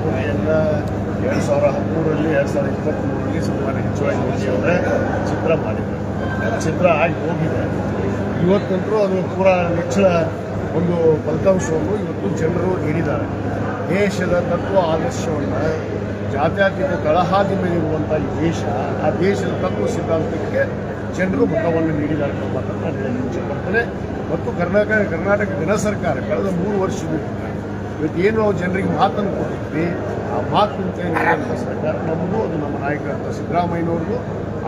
ಕೋಟಿಯನ್ನು 2013ರಲ್ಲಿ 2023ರಲ್ಲಿ ಸನ್ಮಾನ್ಯ ಎಚ್.ವೈ. ಮೋದಿಯವರೇ ಚಿತ್ರ ಮಾಡಿದ್ದಾರೆ. ಚಿತ್ರ ಆಗಿ ಹೋಗಿದೆ. ಇವತ್ತಂತೂ ಅದು ಪೂರ ನಿಚ್ಚಳ ಒಂದು ಫಲಿತಾಂಶವನ್ನು ಇವತ್ತು ಜನರು ನೀಡಿದ್ದಾರೆ. ದೇಶದ ತತ್ವ ಆದರ್ಶವನ್ನು ಜಾತ್ಯತೀತ ತಳಹಾದಿ ಮೇಲಿರುವಂಥ ಈ ದೇಶ, ಆ ದೇಶದ ತತ್ವ ಸಿದ್ಧಾಂತಕ್ಕೆ ಜನರು ಮತವನ್ನು ನೀಡಿದ್ದಾರೆ ಅನ್ನೋ ಮಾತನ್ನು ನಾನು ಹೇಳಲಿಕ್ಕೆ ಬರ್ತೇನೆ. ಮತ್ತು ಕರ್ನಾಟಕ ಜನ ಸರ್ಕಾರ ಕಳೆದ 3 ವರ್ಷದಿಂದ ಇವತ್ತು ಏನು ನಾವು ಜನರಿಗೆ ಮಾತನ್ನು ಕೊಟ್ಟಿದ್ವಿ, ಆ ಮಾತಿನಂತೆ ನಮ್ಮ ಸರ್ಕಾರ ನಮ್ಮದು, ಅದು ನಮ್ಮ ನಾಯಕರಂತ ಸಿದ್ದರಾಮಯ್ಯನವ್ರದ್ದು.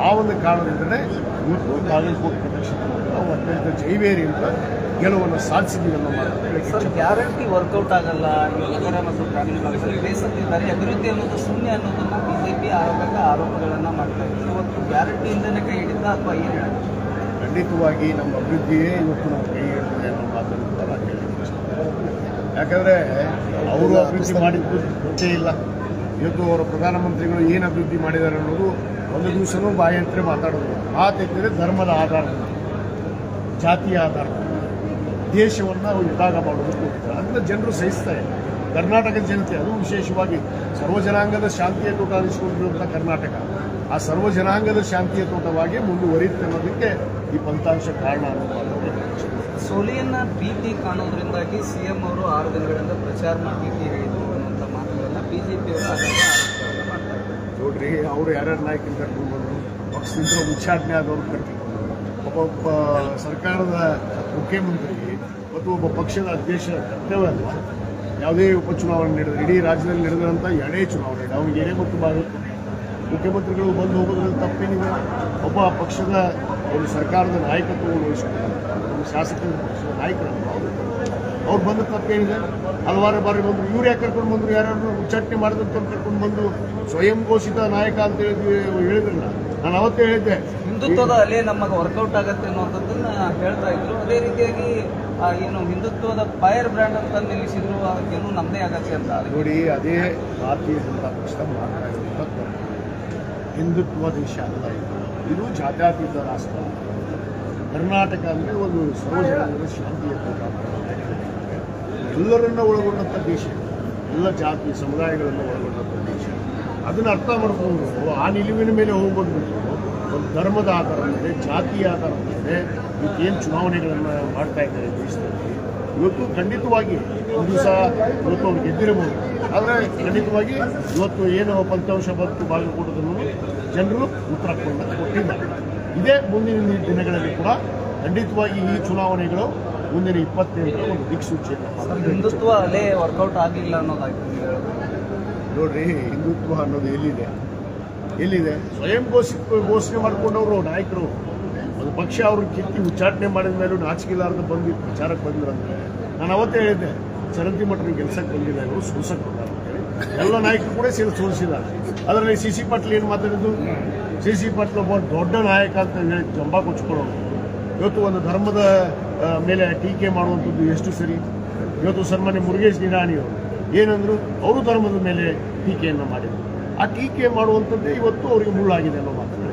ಆ ಒಂದು ಕಾರಣದಿಂದಲೇ ಇವತ್ತು ಬಾಗಲಕೋಟೆ ಪ್ರದೇಶದಲ್ಲಿ ನಾವು ಅತ್ಯಂತ ಜೈವೇರಿಯಿಂದ ಗೆಲುವನ್ನು ಸಾಧಿಸಿದ್ದೀವಿ ಅನ್ನೋ ಮಾತನ್ನು. ಗ್ಯಾರಂಟಿ ವರ್ಕೌಟ್ ಆಗಲ್ಲ, ನಗರ ಮತ್ತು ಗ್ರಾಮೀಣ ಭಾಗದಲ್ಲಿ ಬೇಸತ್ತಿದ್ದಾರೆ, ಅಭಿವೃದ್ಧಿ ಅನ್ನೋದು ಶೂನ್ಯ ಅನ್ನೋದನ್ನು ಬಿಜೆಪಿ ಆರೋಪಗಳನ್ನು ಮಾಡ್ತಾ ಇದೆ. ಇವತ್ತು ಗ್ಯಾರಂಟಿಯಿಂದಲೇ ಕೈ ಹಿಡಿದ ಅಥವಾ ಏನು ಹೇಳೋದು? ಖಂಡಿತವಾಗಿ ನಮ್ಮ ಅಭಿವೃದ್ಧಿಯೇ ಇವತ್ತು ನಾವು ಕೈ ಹಿಡಿದಿದೆ ಅನ್ನೋ ಮಾತನ್ನು ನಾನು ಹೇಳಲಿಕ್ಕೆ ಇಷ್ಟಪಡ್ತೀನಿ. ಯಾಕಂದರೆ ಅವರು ಅಭಿವೃದ್ಧಿ ಮಾಡಿದ್ದು ಗೊತ್ತೇ ಇಲ್ಲ. ಇವತ್ತು ಅವರ ಪ್ರಧಾನಮಂತ್ರಿಗಳು ಏನು ಅಭಿವೃದ್ಧಿ ಮಾಡಿದ್ದಾರೆ ಅನ್ನೋದು ಒಂದು ದಿವಸನೂ ಬಾಯಂತ್ರೆ ಮಾತಾಡೋದು. ಮಾತೆತ್ತಿದ್ರೆ ಧರ್ಮದ ಆಧಾರದ, ಜಾತಿಯ ಆಧಾರದ ದೇಶವನ್ನು ಅವರು ವಿಭಾಗ ಮಾಡೋದಕ್ಕೆ ಹೋಗ್ತಾರೆ. ಅದನ್ನು ಜನರು ಸಹಿಸ್ತಾ ಇಲ್ಲ. ಕರ್ನಾಟಕದ ಜನತೆ, ಅದು ವಿಶೇಷವಾಗಿ ಸರ್ವಜನಾಂಗದ ಶಾಂತಿಯ ತೋಟ ಅನಿಸಿಕೊಂಡಿರುವಂಥ ಕರ್ನಾಟಕ, ಆ ಸರ್ವಜನಾಂಗದ ಶಾಂತಿಯ ತೋಟವಾಗಿ ಮುಂದುವರಿಯುತ್ತೆ ಅನ್ನೋದಕ್ಕೆ ಈ ಫಲಿತಾಂಶ ಕಾರಣ ಅನ್ನೋದು. ಸೋಲಿಯನ್ನು ಭೀತಿ ಕಾಣೋದ್ರಿಂದಾಗಿ ಸಿಎಂ ಅವರು 6 ದಿನಗಳಿಂದ ಪ್ರಚಾರ ಭೀತಿ ಹೇಳಿದ್ರು ಅನ್ನುವಂಥ ಮಾತುಗಳನ್ನು ಬಿಜೆಪಿಯವರು ಆರೋಪಗಳನ್ನು ಮಾಡ್ತಾರೆ. ನೋಡ್ರಿ, ಅವರು ಯಾರ್ಯಾರು ನಾಯಕರು ಕರ್ಕೊಂಡು ಬಂದರು, ಪಕ್ಷದಿಂದ ಉಚ್ಚಾಟನೆ ಆದವ್ರು ಕರ್ಕೊಂಡು, ಒಬ್ಬ ಸರ್ಕಾರದ ಮುಖ್ಯಮಂತ್ರಿ ಮತ್ತು ಒಬ್ಬ ಪಕ್ಷದ ಅಧ್ಯಕ್ಷ ಕರ್ತವ್ಯ ಅಲ್ಲ ಯಾವುದೇ ಉಪಚುನಾವಣೆ ನಡೆದ ಇಡೀ ರಾಜ್ಯದಲ್ಲಿ ನಡೆದಂಥ ಎರಡೇ ಚುನಾವಣೆ ದಾವಣಗೆರೆ ಮತ್ತು ಬಾಗಲಕೋಟೆ. ಮುಖ್ಯಮಂತ್ರಿಗಳು ಬಂದು ಹೋಗೋದ್ರಲ್ಲಿ ತಪ್ಪೇನಿದೆ. ಒಬ್ಬ ಪಕ್ಷದ ಒಂದು ಸರ್ಕಾರದ ನಾಯಕತ್ವವನ್ನು ವಹಿಸ್ಕೊಂಡು ಒಂದು ಶಾಸಕರ ಪಕ್ಷದ ನಾಯಕರನ್ನು ಅವ್ರು ಬಂದ ತಪ್ಪೇನಿದೆ? ಹಲವಾರು ಬಾರಿ ಬಂದರು. ಇವ್ರು ಯಾಕೆ ಕರ್ಕೊಂಡು ಬಂದರು? ಯಾರು ಉಚ್ಚಾಟನೆ ಮಾಡಿದಂತ ಕರ್ಕೊಂಡು ಬಂದು ಸ್ವಯಂ ಘೋಷಿತ ನಾಯಕ ಅಂತ ಹೇಳಿದ್ರಲ್ಲ. ನಾನು ಅವತ್ತೇ ಹೇಳಿದ್ದೆ, ಹಿಂದುತ್ವದ ಅಲೆ ನಮಗೆ ವರ್ಕೌಟ್ ಆಗುತ್ತೆ ಅನ್ನೋದನ್ನ ಹೇಳ್ತಾ ಇದ್ರು. ಅದೇ ರೀತಿಯಾಗಿ ಏನು ಹಿಂದುತ್ವದ ಫೈರ್ ಬ್ರ್ಯಾಂಡ್ ಅಂತ ನಿಲ್ಲಿಸಿದ್ರು, ಅದಕ್ಕೇನು ನಮ್ಮದೇ ಆಗತ್ತೆ ಅಂತ. ನೋಡಿ, ಅದೇ ಭಾರತೀಯ ಜನತಾ ಪಕ್ಷ ಮಾತನಾಡಿರುವಂಥ ಹಿಂದುತ್ವ ದೇಶ ಅಲ್ಲ ಇದು ಜಾತ್ಯತೀತ ರಾಷ್ಟ್ರ. ಕರ್ನಾಟಕ ಅಂದರೆ ಒಂದು ಸರ್ವಜನಾಂಗದ ಶಾಂತಿಯ ತೋಟ, ಎಲ್ಲರನ್ನ ಒಳಗೊಂಡಂಥ ದೇಶ, ಎಲ್ಲ ಜಾತಿ ಸಮುದಾಯಗಳನ್ನು ಒಳಗೊಂಡಂಥ ದೇಶ. ಅದನ್ನು ಅರ್ಥ ಮಾಡಿಕೊಂಡು ಆ ನಿಲುವಿನ ಮೇಲೆ ಹೋಗ್ಬಂದ್ಬಿಟ್ಟು ಒಂದು ಧರ್ಮದ ಆಧಾರದ ಮೇಲೆ, ಜಾತಿಯ ಆಧಾರದ ಮೇಲೆ ಇವತ್ತೇನು ಚುನಾವಣೆಗಳನ್ನು ಮಾಡ್ತಾ ಇದ್ದಾರೆ ದೇಶದಲ್ಲಿ. ಇವತ್ತು ಖಂಡಿತವಾಗಿ ಒಂದು ದಿವಸ ಇವತ್ತು ಅವ್ರು ಗೆದ್ದಿರಬಹುದು, ಆದರೆ ಖಂಡಿತವಾಗಿ ಇವತ್ತು ಏನು ಫಲಿತಾಂಶ ಬಂತು ಬಾಗಲಕೋಟದಲ್ಲೂ ಜನರು ಉತ್ತರ ಕೊಟ್ಟಿದ್ದಾರೆ. ಇದೇ ಮುಂದಿನ ದಿನಗಳಲ್ಲಿ ಕೂಡ ಖಂಡಿತವಾಗಿ ಈ ಚುನಾವಣೆಗಳು ಮುಂದಿನ 25ರ ಒಂದು ದಿಕ್ಸೂಚಿಯನ್ನು. ಹಿಂದುತ್ವ ಅಲೆ ವರ್ಕೌಟ್ ಆಗಲಿಲ್ಲ ಅನ್ನೋದಾಯ್ತು. ನೋಡ್ರಿ, ಹಿಂದುತ್ವ ಅನ್ನೋದು ಎಲ್ಲಿದೆ? ಸ್ವಯಂ ಘೋಷಣೆ ಮಾಡಿಕೊಂಡವರು ನಾಯಕರು, ಒಂದು ಪಕ್ಷ ಅವ್ರ ಕಿತ್ತಿ ಉಚ್ಚಾಟನೆ ಮಾಡಿದ ಮೇಲೂ ನಾಚಿಕೆಲಾರ್ದು ಬಂದು ಪ್ರಚಾರಕ್ಕೆ ಬಂದ್ರು ಅಂದರೆ ನಾನು ಅವತ್ತೇ ಹೇಳಿದ್ದೆ, ಚರಂತಿ ಮಠನ ಕೆಲಸಕ್ಕೆ ಬಂದಿಲ್ಲ, ಇವರು ಸೋಲ್ಸಕ್ಕೆ ಬಂದಾರೆ ಅಂತೇಳಿ. ಎಲ್ಲ ನಾಯಕರು ಕೂಡ ಸೋಲಿಸಿದ್ದಾರೆ. ಅದರಲ್ಲಿ ಸಿ ಪಾಟೀಲ್ ಏನು ಮಾತಾಡಿದ್ದು? ಸಿ ಪಾಟೀಲ್ ಒಬ್ಬ ದೊಡ್ಡ ನಾಯಕ ಅಂತ ಹೇಳಿ ಜಂಬ ಕೊಚ್ಕೊಳ್ಳೋರು. ಇವತ್ತು ಒಂದು ಧರ್ಮದ ಮೇಲೆ ಟೀಕೆ ಮಾಡುವಂಥದ್ದು ಎಷ್ಟು ಸರಿ? ಇವತ್ತು ಸನ್ಮಾನ್ಯ ಮುರುಗೇಶ್ ನಿರಾಣಿಯವರು ಏನಂದ್ರು, ಅವರು ಧರ್ಮದ ಮೇಲೆ ಟೀಕೆಯನ್ನು ಮಾಡಿದರು. ಆ ಟೀಕೆ ಮಾಡುವಂಥದ್ದೇ ಇವತ್ತು ಅವರಿಗೆ ಮುಳ್ಳಾಗಿದೆ ಅನ್ನೋ ಮಾತನ್ನು